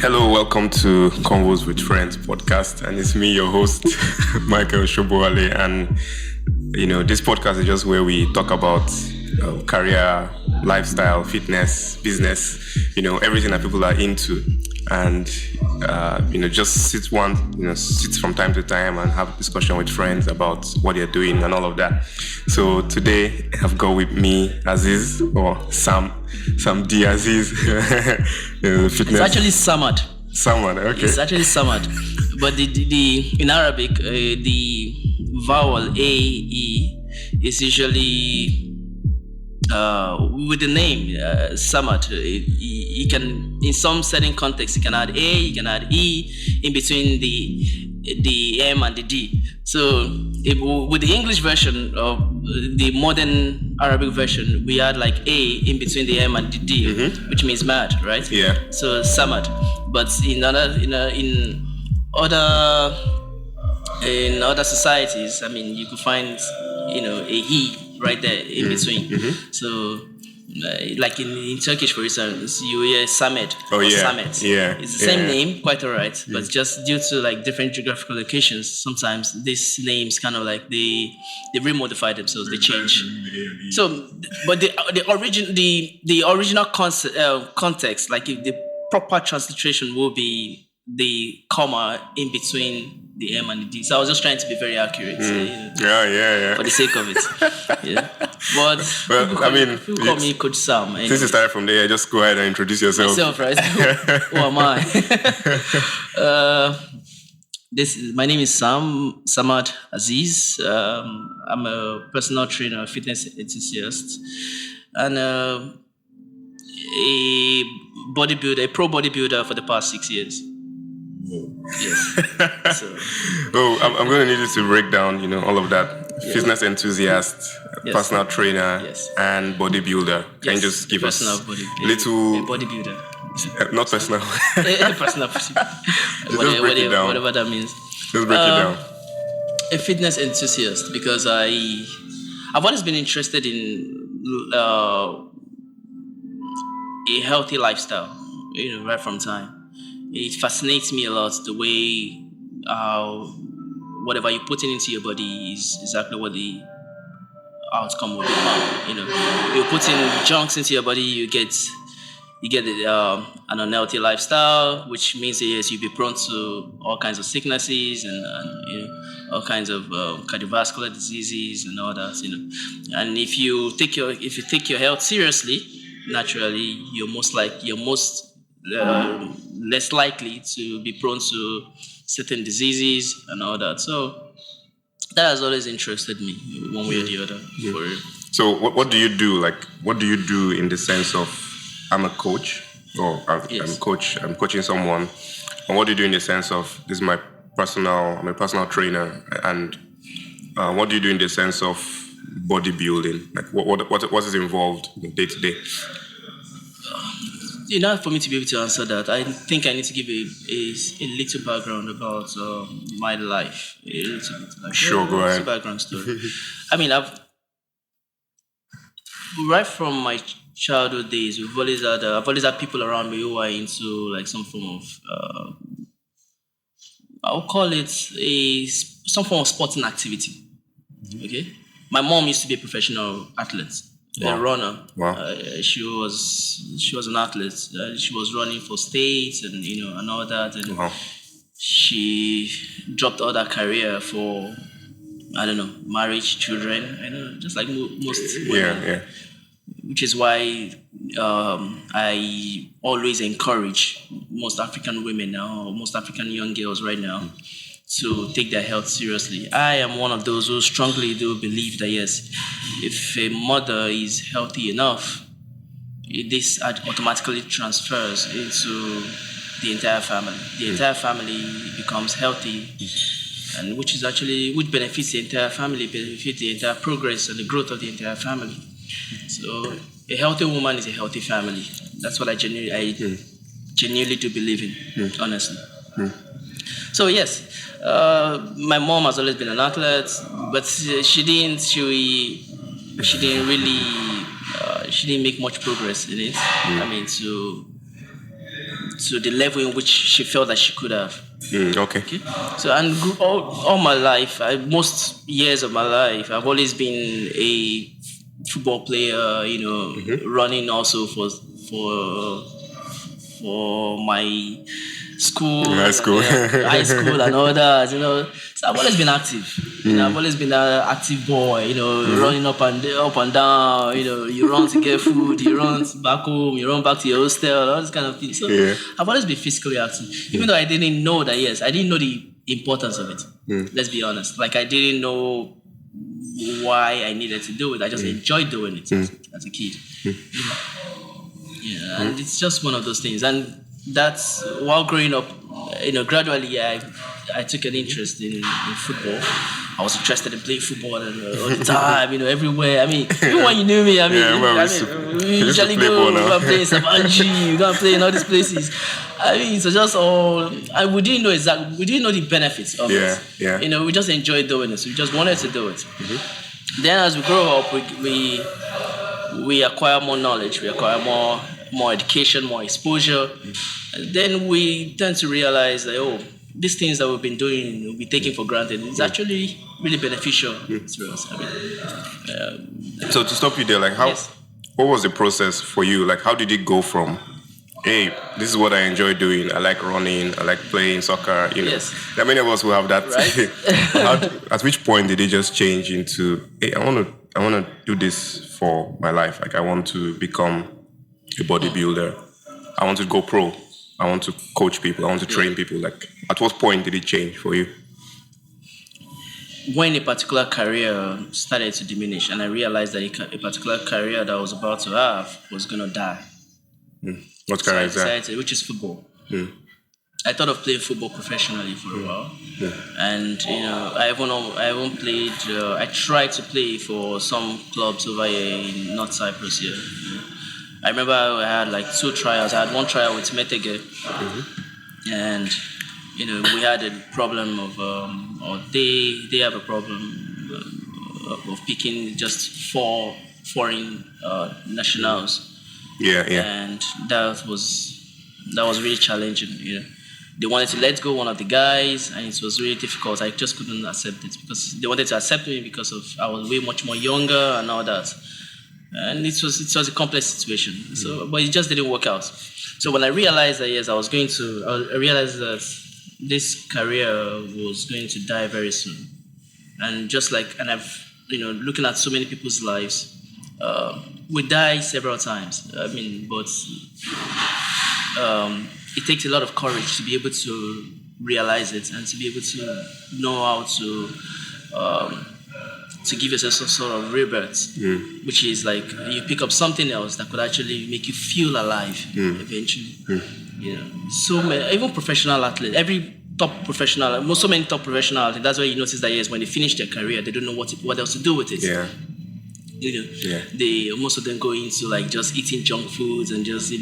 Hello, welcome to Convos with Friends podcast, and it's me, your host, Michael Shoboale. And this podcast is just where we talk about career, lifestyle, fitness, business, everything that people are into, and just sit from time to time and have a discussion with friends about what they're doing and all of that. So today I've got with me Aziz or Sam'd Aziiz. Fitness. It's actually Samad. Samad, okay. It's actually Samad, but the in Arabic the vowel A-E is usually with the name Samad. You can, in some certain contexts, you can add A, you can add E in between the M and the D. So with the English version of the modern Arabic version, we add like A in between the M and the D, which means mad, right? Yeah. So Samad. But in other societies, you could find a he right there in between. So like in Turkish, for instance, you hear Samet or Samet. Yeah. It's the same name, quite alright, but just due to like different geographical locations, sometimes these names kind of like they remodify themselves, they change. So, but the original context, like if the proper transliteration will be the comma in between the M and the D. So I was just trying to be very accurate. Yeah. For the sake of it. Yeah. But people call me Coach Sam. Anyway. Since you started from there, just go ahead and introduce yourself. Right? Who am I? My name is Sam'd Aziiz. I'm a personal trainer, fitness enthusiast, and a bodybuilder, a pro bodybuilder for the past 6 years. Yes. So. I'm going to need you to break down, all of that. Yeah. Fitness enthusiast, personal trainer, and bodybuilder. Can you just give us a little bodybuilder? Not personal. Personal. Whatever that means. Just break it down. A fitness enthusiast, because I've always been interested in a healthy lifestyle. Right from time. It fascinates me a lot the way whatever you put into your body is exactly what the outcome will be. You put in junks into your body, you get an unhealthy lifestyle, which means yes, you'll be prone to all kinds of sicknesses and all kinds of cardiovascular diseases and all that. And if you take your health seriously, naturally you're less likely to be prone to certain diseases and all that. So that has always interested me one way or the other. For real. So what do you do? Like, what do you do in the sense of I'm a coach or I'm coaching someone, and what do you do in the sense of this is I'm a personal trainer, and what do you do in the sense of bodybuilding? Like what is involved day to day? For me to be able to answer that, I think I need to give a little background about my life. A little bit. Sure, go ahead. It's a background story. I've right from my childhood days, I've always had people around me who are into like some form of I'll call it some form of sporting activity. Okay, my mom used to be a professional athlete. A runner. Wow. She was an athlete. She was running for states and and all that. And she dropped all that career for marriage, children. Just like most women. Yeah. Which is why I always encourage most African women now, or most African young girls right now, to take their health seriously. I am one of those who strongly do believe that yes, if a mother is healthy enough, this automatically transfers into the entire family. The entire family becomes healthy, and which benefits the entire family, benefits the entire progress and the growth of the entire family. So a healthy woman is a healthy family. That's what I genuinely do believe in, honestly. So yes, my mom has always been an athlete, but she didn't make much progress in it. to the level in which she felt that she could have. Okay. So, and all my life, most years of my life, I've always been a football player, running also for my school, high school, high school and all that, So I've always been active. I've always been an active boy, running up and down. You run to get food, you run back home, you run back to your hostel, all this kind of thing. So I've always been physically active, even though I didn't know that. Yes, I didn't know the importance of it. Let's be honest. Like I didn't know why I needed to do it. I just enjoyed doing it as a kid. Yeah, and it's just one of those things. And that's while growing up, gradually I took an interest in football. I was interested in playing football all the time, everywhere. I mean, even when you knew me, we usually go play in Sam'd Aziiz, we go and play in all these places. I mean, so just all, and we didn't know the benefits of it. Yeah. We just enjoyed doing it. So we just wanted to do it. Then as we grow up, we acquire more knowledge, we acquire more education, more exposure. And then we tend to realize that, these things that we've been doing, we'll be taking for granted. It's actually really beneficial to us. So to stop you there, like what was the process for you? Like how did it go from, hey, this is what I enjoy doing. I like running. I like playing soccer. Yes. There are many of us who have that. Right? At which point did it just change into, hey, I want to do this for my life. Like I want to become a bodybuilder. I want to go pro. I want to coach people. I want to train people. Like at what point did it change for you? When a particular career started to diminish, and I realized that a particular career that I was about to have was going to die. What career is that? Which is football. I thought of playing football professionally for a while, and I even played. I tried to play for some clubs over here in North Cyprus here. I remember I had like 2 trials. I had one trial with Metege, and we had a problem of, or they have a problem of picking just 4 foreign nationals. Yeah. And that was really challenging. They wanted to let go one of the guys, and it was really difficult. I just couldn't accept it because they wanted to accept me because of I was way much more younger and all that. And it was a complex situation. So, but it just didn't work out. So when I realized that I realized that this career was going to die very soon. And I've looking at so many people's lives, we die several times. I mean, but it takes a lot of courage to be able to realize it and to be able to know how to give yourself some sort of rebirth, which is like you pick up something else that could actually make you feel alive eventually. So many, even professional athletes, so many top professional athletes, that's why you notice that when they finish their career, they don't know what else to do with it. Most of them go into like just eating junk foods and just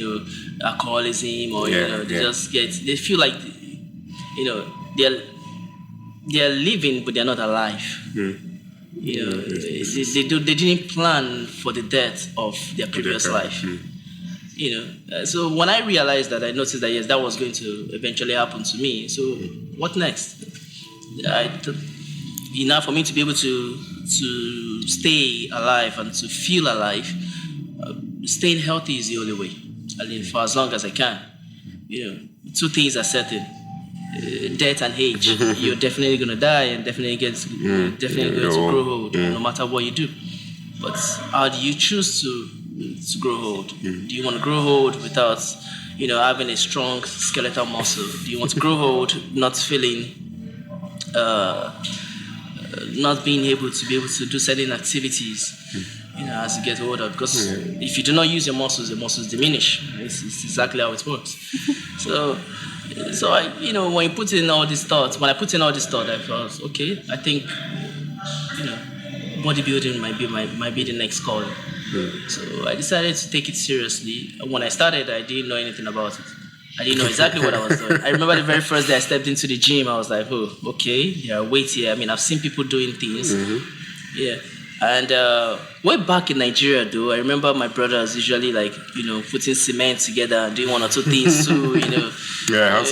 alcoholism or they feel like they're living but they're not alive. They didn't plan for the death of their previous life. So when I realized that, I noticed that that was going to eventually happen to me. So what next? For me to be able to stay alive and to feel alive, staying healthy is the only way. I mean, for as long as I can. 2 things are certain. Death and age. You're definitely going to die and definitely going to grow old, no matter what you do. But how do you choose to grow old? Do you want to grow old without, having a strong skeletal muscle? Do you want to grow old not feeling, not being able to do certain activities, as you get older? Because if you do not use your muscles diminish. It's exactly how it works. So I, when I put in all these thoughts, I felt, okay, I think, bodybuilding might be the next call. So I decided to take it seriously. When I started, I didn't know anything about it. I didn't know exactly what I was doing. I remember the very first day I stepped into the gym, I was like, oh, okay, there are weights here. I mean, I've seen people doing things. And way back in Nigeria, though, I remember my brothers usually putting cement together and doing one or two things too, Yeah,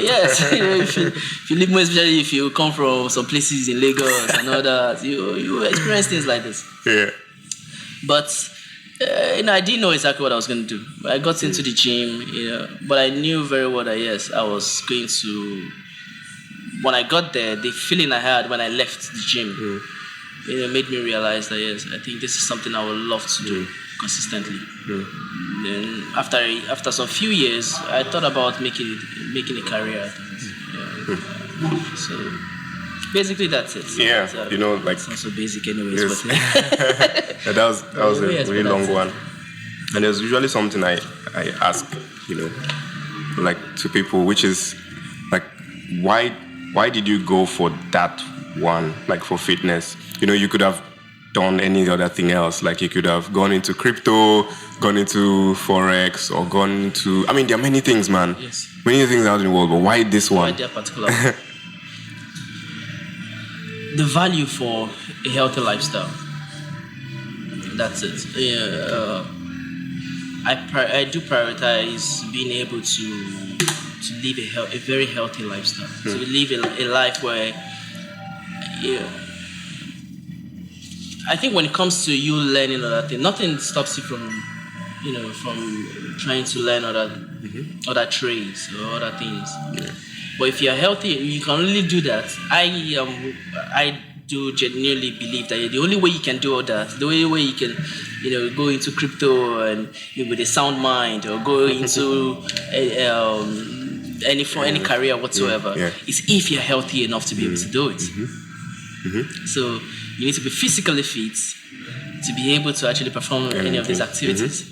yes. If you live more, especially if you come from some places in Lagos and all that, you experience things like this. Yeah. But I didn't know exactly what I was going to do. I got into the gym, but I knew very well that yes, I was going to. When I got there, the feeling I had when I left the gym, made me realize that yes, I think this is something I would love to do consistently. Then after some few years, I thought about making a career. So basically that's it. Yeah, it's not so basic anyways. Yes. But that was a really long one. And there's usually something I ask, like to people, which is like, why did you go for that one, like for fitness? You could have done any other thing else. Like you could have gone into crypto, gone into Forex, or gone into, there are many things, man. Yes. Many things out in the world, but why this one? Why that particular one? The value for a healthy lifestyle. That's it. Yeah, I do prioritize being able to live a very healthy lifestyle. To live a life where, I think when it comes to you learning other things, nothing stops you from trying to learn other trades or other things. Yeah. But if you're healthy, you can only do that. I do genuinely believe that the only way you can do all that, the only way you can, go into crypto and with a sound mind, or go into any career whatsoever, is if you're healthy enough to be able to do it. So you need to be physically fit to be able to actually perform any of these activities.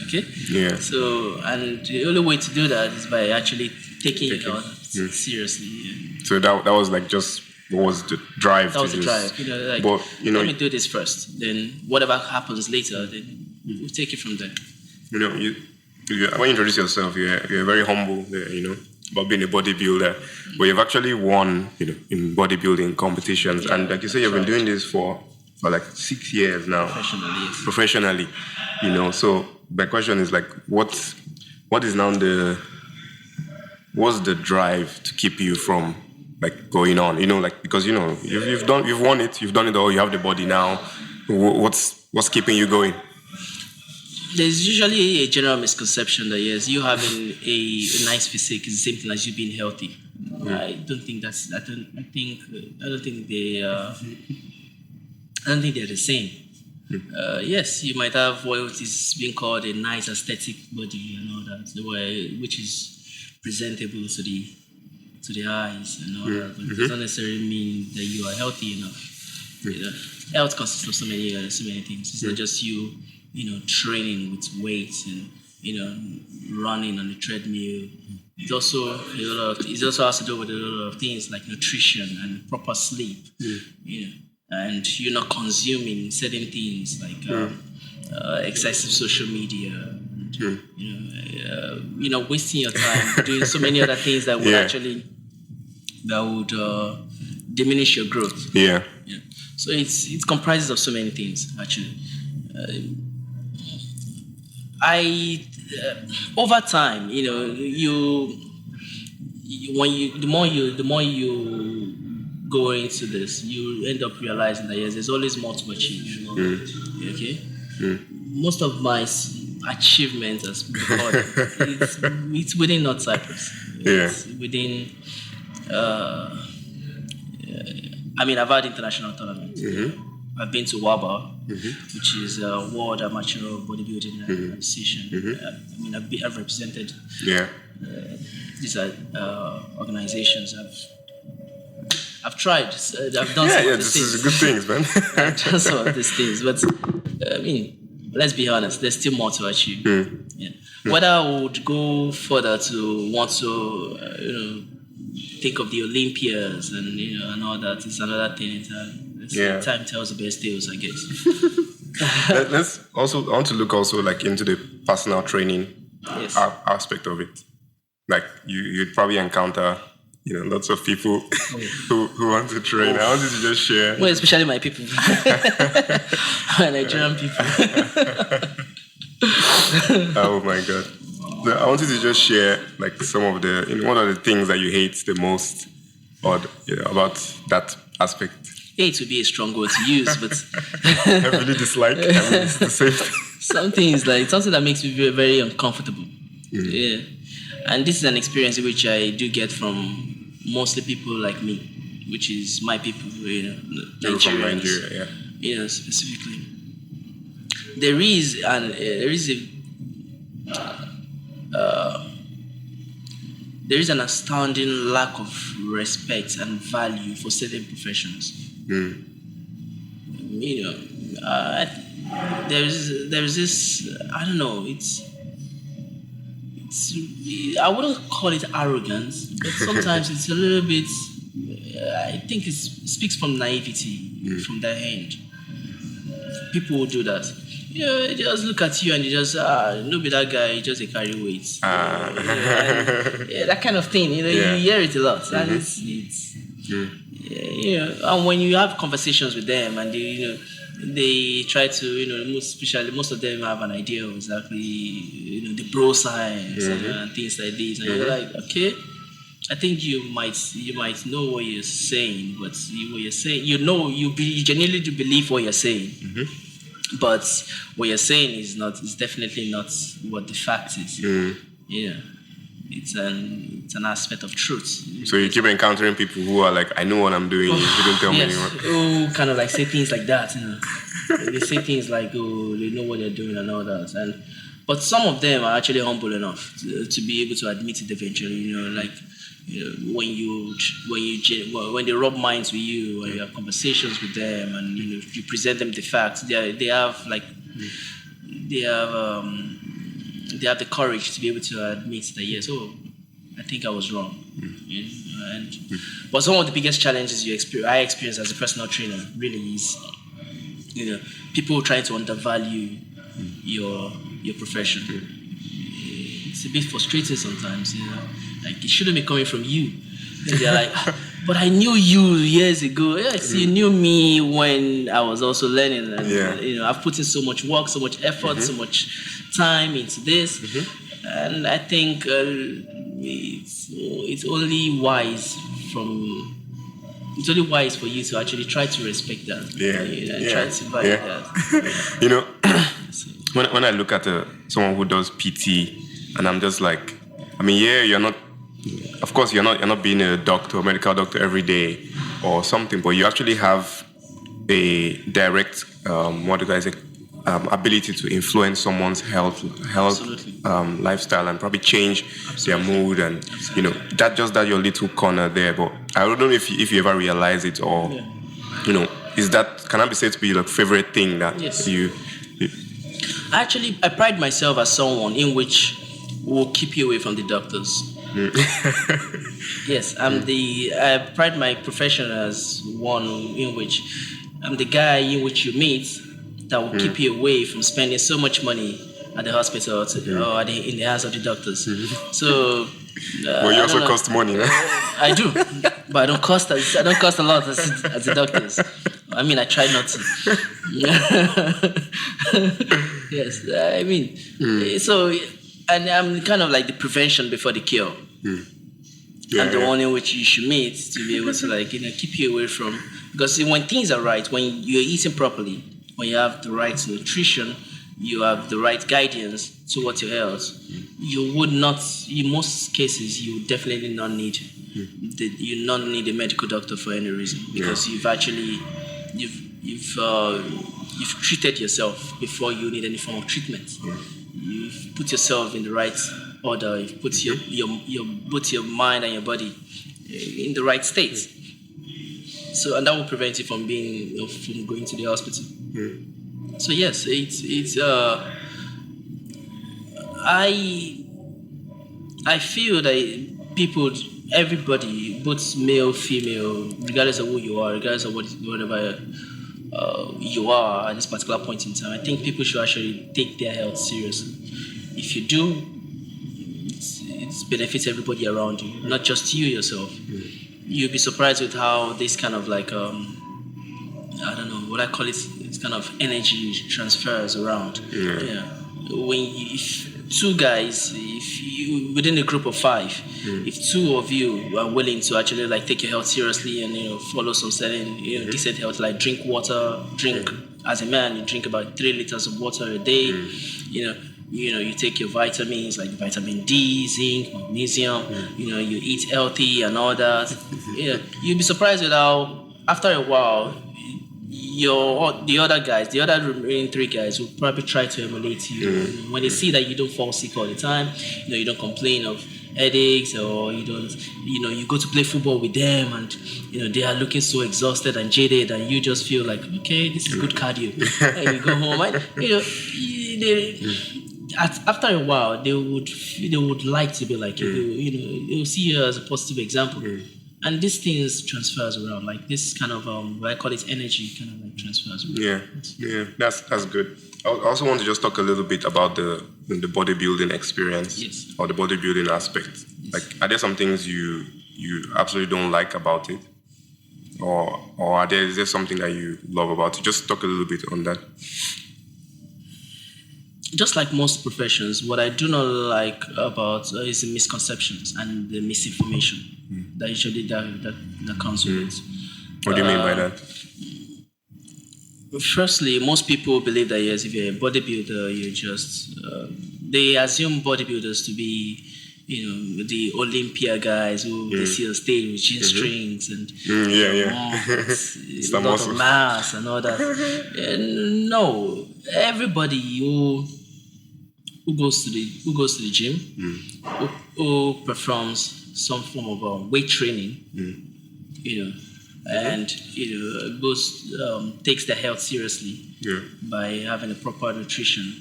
Okay? Yeah. So, and the only way to do that is by actually taking it on seriously. Yeah. So that was like just what was the drive? That was the drive. But, let me do this first. Then whatever happens later, then we'll take it from there. When you introduce yourself, you're very humble there, about being a bodybuilder. But you've actually won, in bodybuilding competitions. And like you say, you've been doing this for like 6 years now. Professionally, Professionally. So my question is like, what is now what's the drive to keep you from like going on? Because you've won it, you've done it all, you have the body now. What's keeping you going? There's usually a general misconception that yes, you having a nice physique is the same thing as you being healthy. I don't think that's. I don't think they're the same. Yes, you might have what is being called a nice aesthetic body and all that, which is presentable to the eyes and all that, but it doesn't necessarily mean that you are healthy enough. Health consists of so many things. It's not just you training with weights and running on the treadmill. It also has to do with a lot of things like nutrition and proper sleep. And you're not consuming certain things like excessive social media. And, wasting your time doing so many other things that would diminish your growth. Yeah. So it comprises of so many things actually. Over time, the more you go into this, you end up realizing that yes, there's always more to achieve. Okay. Most of my achievements as it's within North Cyprus. It's within. I've had international tournaments. I've been to WABA, which is a World Amateur Bodybuilding Association. I've represented these organizations. I've tried. I've done some of these things. Is good things, man. I've done some of these things, but let's be honest. There's still more to achieve. Whether I would go further to want to, think of the Olympias and and all that is another thing. Time tells the best tales, I guess. Let's also. I want to look also like into the personal training aspect of it. Like you'd probably encounter, lots of people who want to train. I wanted to just share. Well, especially my people, my Nigerian people. Oh my God! So I wanted to just share like some of the what are the things that you hate the most, or about that aspect. Hate would be a strong word to use, but Heavily dislike. I mean, it's the same thing. something that makes me very, very uncomfortable. Yeah, and this is an experience which I do get from mostly people like me, which is my people, You're from Nigeria, yeah. Specifically. There is an astounding lack of respect and value for certain professions. There's this, I don't know, I wouldn't call it arrogance, but sometimes it's a little bit, I think it speaks from naivety from their end. People will do that. They just look at you and they just, no be that guy, he just a carry weight. That kind of thing, you hear it a lot. And and when you have conversations with them and they try to, most of them have an idea of exactly, the bro science and things like this. And you're like, okay, I think you might know what you're saying, but what you're saying, you genuinely do believe what you're saying. But what you're saying is definitely not what the fact is. It's an aspect of truth. So you keep encountering people who are like, I know what I'm doing. You don't tell me anymore. Oh, kind of like say things like that. They say things like, oh, they know what they're doing and all that. But some of them are actually humble enough to be able to admit it eventually. When they rub minds with you, when you have conversations with them, and you present them the facts, they have the courage to be able to admit that yes, I think I was wrong. But some of the biggest challenges I experience as a personal trainer really is people trying to undervalue your profession. It's a bit frustrating sometimes, like it shouldn't be coming from you. And they're like, but I knew you years ago. Yes, you knew me when I was also learning. And, I've put in so much work, so much effort, so much time into this. And I think it's only wise for you to actually try to respect that. Try to value that. When I look at someone who does PT, and I'm just like, I mean, you're not. Of course, you're not being a medical doctor every day or something, but you actually have a direct, ability to influence someone's health, lifestyle, and probably change their mood, and that your little corner there. But I don't know if you ever realize it, or is that, can I be said to be like favorite thing that you? Actually, I pride myself as someone in which will keep you away from the doctors. Yes, I pride my profession as one in which I'm the guy in which you meet that will keep you away from spending so much money at the hospital or in the hands of the doctors. So, well, you also cost money, right? I do, but I don't cost a lot as the doctors. I mean, I try not to. Yes, I mean, so. And I'm kind of like the prevention before the cure. I'm the one in which you should meet to be able to keep you away from. Because when things are right, when you're eating properly, when you have the right nutrition, you have the right guidance towards your health, you would not, in most cases, you definitely not need you not need a medical doctor for any reason, because you've treated yourself before you need any form of treatment. You've put yourself in the right order. You've put your mind and your body in the right state. So, and that will prevent you from going to the hospital. So yes, I feel that everybody, both male, female, regardless of who you are, regardless of whatever you are at this particular point in time, I think people should actually take their health seriously. If you do, it benefits everybody around you, not just you yourself. you'll be surprised with how this kind of like I don't know what I call it. It's kind of energy transfers around. Yeah. When if two guys, if you within a group of 5, if 2 of you are willing to actually like take your health seriously and follow some certain decent health, like drink water, as a man, you drink about 3 liters of water a day. You take your vitamins like vitamin D, zinc, magnesium. You eat healthy and all that. You'll be surprised with how after a while, the other remaining 3 guys will probably try to emulate you. When they see that you don't fall sick all the time, you don't complain of headaches, or you don't, you go to play football with them and they are looking so exhausted and jaded, and you just feel like, okay, this is good cardio. And you go home, and after a while, they would like to be like you. They will see you as a positive example. And these things transfers around, like this kind of what I call it energy, kind of like transfers around. Yeah, that's good. I also want to just talk a little bit about the bodybuilding experience, or the bodybuilding aspect. Yes. Like, are there some things you absolutely don't like about it, or is there something that you love about it? Just talk a little bit on that. Just like most professions, what I do not like about is the misconceptions and the misinformation that usually that comes with it. What do you mean by that? Firstly, most people believe that yes, if you're a bodybuilder, you just they assume bodybuilders to be the Olympia guys who they see on stage with G-strings and a lot of mass and all that. No, everybody who goes to the gym, who performs some form of weight training, and takes their health seriously by having a proper nutrition,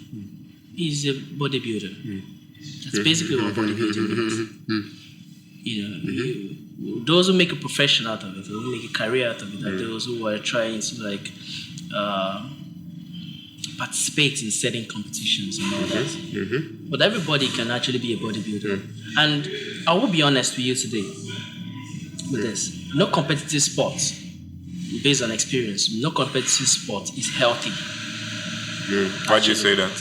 is a bodybuilder. That's basically what bodybuilding is. Those who make a profession out of it, who make a career out of it, are those who are trying to participate in certain competitions and all that. But everybody can actually be a bodybuilder. And I will be honest with you today with this. No competitive sport, based on experience, no competitive sport is healthy. Why do you say that?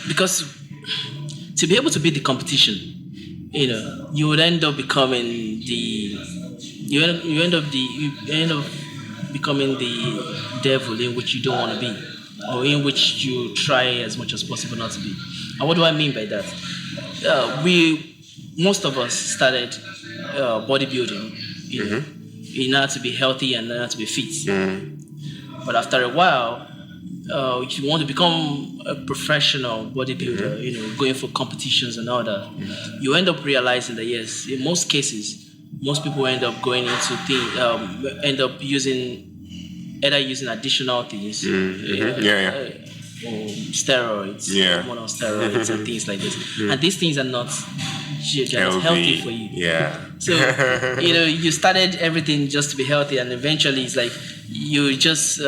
Because to be able to beat the competition, you would end up becoming you end up becoming the devil in which you don't want to be, or in which you try as much as possible not to be. And what do I mean by that? Most of us started bodybuilding, in order to be healthy and in order to be fit. But after a while, if you want to become a professional bodybuilder, going for competitions and all that, you end up realizing that yes, in most cases, most people end up going into end up using additional things, or steroids, hormonal steroids, and things like this. And these things are not healthy for you. So you started everything just to be healthy, and eventually it's like you just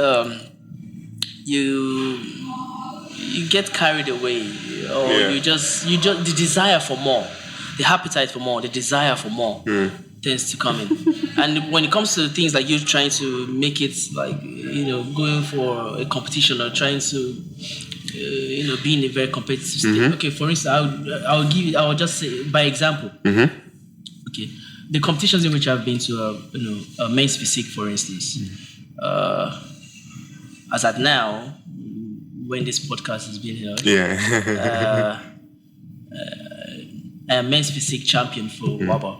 you get carried away, or you just the desire for more, the appetite for more, the desire for more tends to come in. And when it comes to things like you trying to make it like going for a competition, or trying to be in a very competitive state. Okay, for instance, I'll just say by example. Okay, the competitions in which I've been to a men's physique, for instance. As at now, when this podcast is being held, I am men's physique champion for WABA.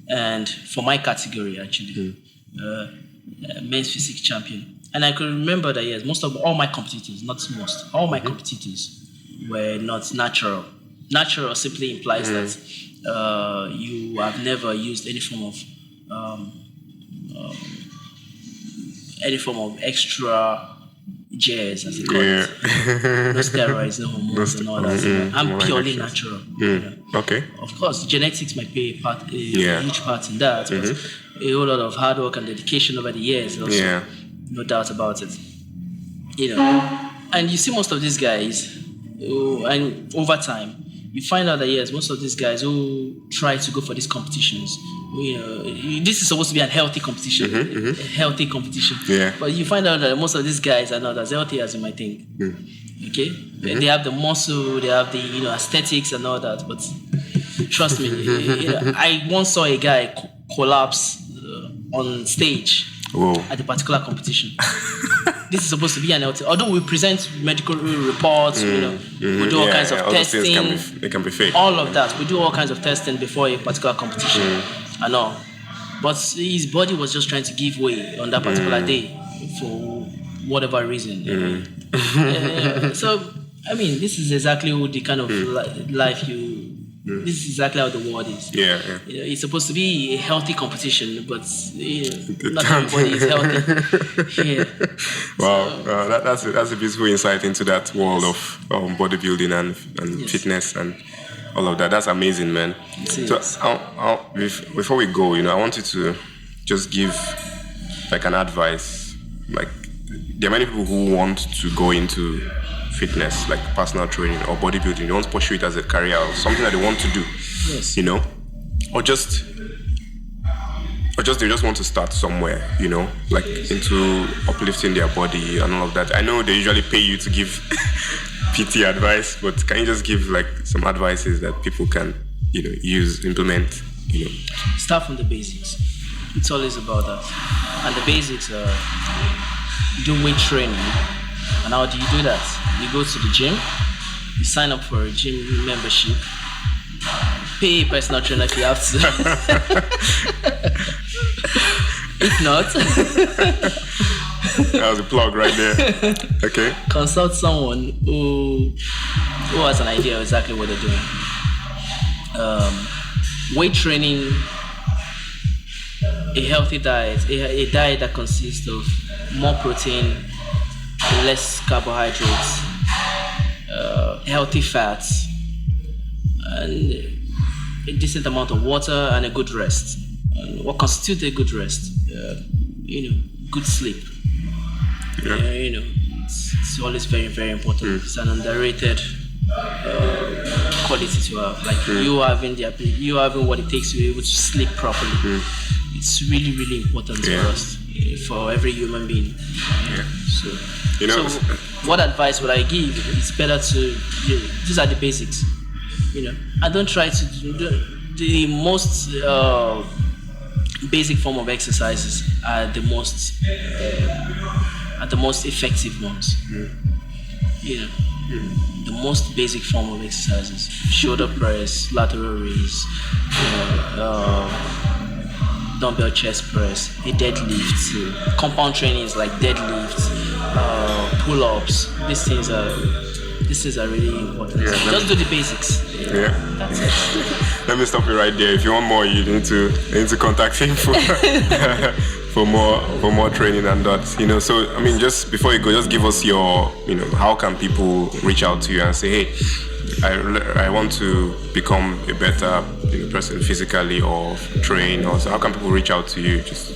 And for my category, actually, men's physique champion. And I could remember that yes, all my competitors were not natural. Natural simply implies that you have never used any form of extra jazz, as they call it. No steroids, no hormones, and all that. I'm purely natural. Okay. Of course, genetics might play a huge part in that, but a whole lot of hard work and dedication over the years also. No doubt about it. And you see most of these guys, and over time, you find out that yes, most of these guys who try to go for these competitions, this is supposed to be a healthy competition, a healthy competition. Yeah. But you find out that most of these guys are not as healthy as you might think. Okay, they have the muscle, they have the aesthetics and all that. But trust me, I once saw a guy collapse on stage. Whoa. At a particular competition. This is supposed to be an healthy. Although we present medical reports, we do all kinds of testing. They can be fake. All of that. We do all kinds of testing before a particular competition and all. But his body was just trying to give way on that particular day for whatever reason. So, I mean, this is exactly the kind of life this is exactly how the world is. Yeah. It's supposed to be a healthy competition, but not everybody is healthy. Wow, that's a beautiful insight into that world of bodybuilding and fitness and all of that. That's amazing, man. So, before we go, I want you to just give like an advice. Like, there are many people who want to go into fitness, like personal training or bodybuilding. They want to pursue it as a career or something that they want to do. Yes. Or just they just want to start somewhere, like into uplifting their body and all of that. I know they usually pay you to give PT advice, but can you just give like some advices that people can, implement? Start from the basics. It's always about that. And the basics are do weight training. And how do you do that? You go to the gym, you sign up for a gym membership, pay a personal trainer if you have to. If not, that was a plug right there. Okay. Consult someone who has an idea of exactly what they're doing. Weight training, a healthy diet, a diet that consists of more protein, less carbohydrates, healthy fats, and a decent amount of water and a good rest. And what constitutes a good rest? Good sleep. Yeah. It's always very, very important. It's an underrated quality to have. Like you having what it takes to be able to sleep properly. It's really, really important for us, for every human being. Yeah. So what advice would I give? It's better to, these are the basics, I don't try to do the most basic form of exercises are the most effective ones. The most basic form of exercises: shoulder press, lateral raise, dumbbell chest press, a deadlift. Compound training is like deadlifts, pull-ups. These things are really important. Just do the basics. Yeah. That's it. Let me stop you right there. If you want more, you need to contact him for more training and that. So I mean, just before you go, just give us your, how can people reach out to you and say, hey, I want to become a better person physically or train, or so how can people reach out to you? Just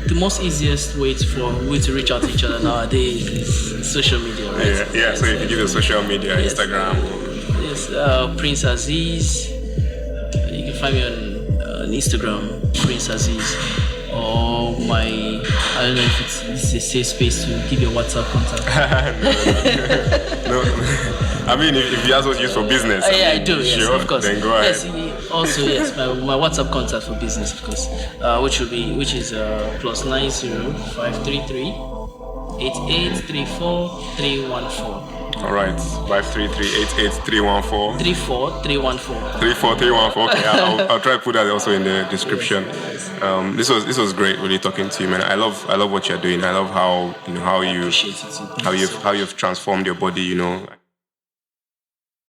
the most easiest way to reach out to each other nowadays is social media, right? Yeah. So you can give your social media, Instagram. Yes, Prince Aziiz. You can find me on Instagram, Prince Aziiz, or I don't know if it's a safe space to give your WhatsApp contact. No. I mean, if you ask what's used for business. I do, yes, sure, of course. Then go ahead. Yes, also, yes, my WhatsApp contact for business, of course, which is +90 533 8834 314. All right, 533-88314. 34314. 34314. Okay, I'll try to put that also in the description. This was great, really talking to you, man. I love what you're doing. I love how you've transformed your body.